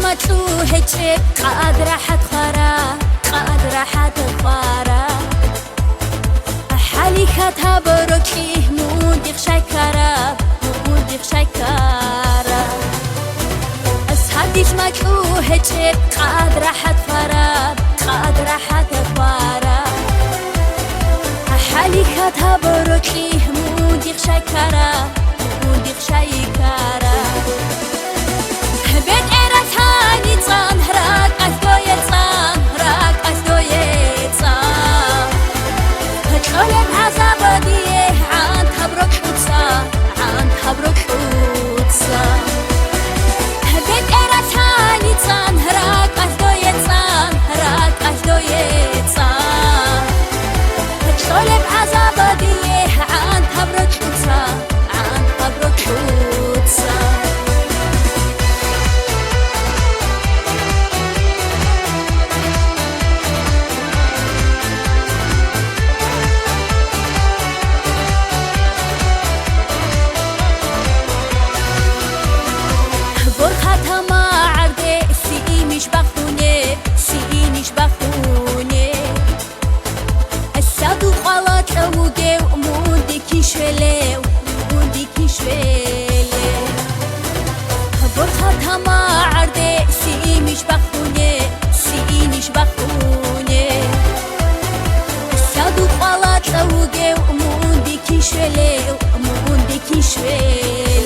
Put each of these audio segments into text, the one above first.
مطلو هجي قادر حتخارا قادر حتخارا حالي خطها بروكي موديخ شكرا موديخ شكرا أصحابيش مطلو هجي قادر حتخارا قادر حتخارا حالي خطها بروكي موديخ شكرا موديخ شكرا بيت إيرت هاني تصان هراك أثقوية تصان هراك أثقوية تصان هتخولب عذاب ديه عان تبرك حوتصا عان تبرك حوتصا بيت إيرت هاني تصان هراك أثقوية تصان هراك أثقوية تصان هتخولب عذاب ديه عان تبرك حوتصا عان تبرك حوتصا برخاتها ما عرضي سي مش بخونه سي مش بخونه السادو قالت لوجي وموندي كيشلي وموندي كيشلي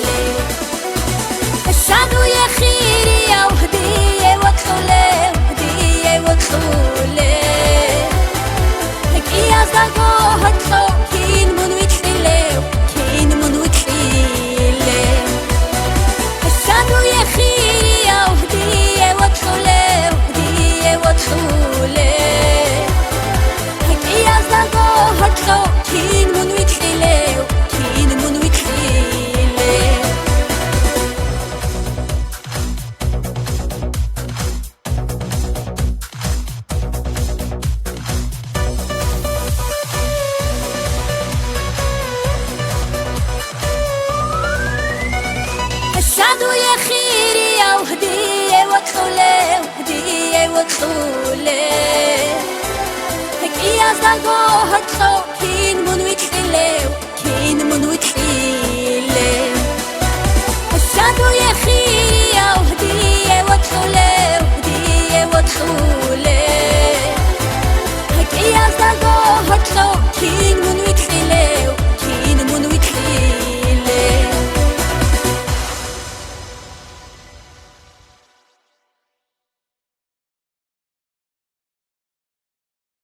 السادو يا خيري يا وهدية وكلولي وهدية وكلولي هك يا زاغو هتلو كين من وكلي كين من وكلي يا خيري يا وهدية وكلولي وهدية وكلولي هك يا زاغو هتلو كين من وكلي كين من وكلي السعد يا خيري يا وهدية وكلولي وهدية وكلولي هك يا زاغو هتلو كين من وكلي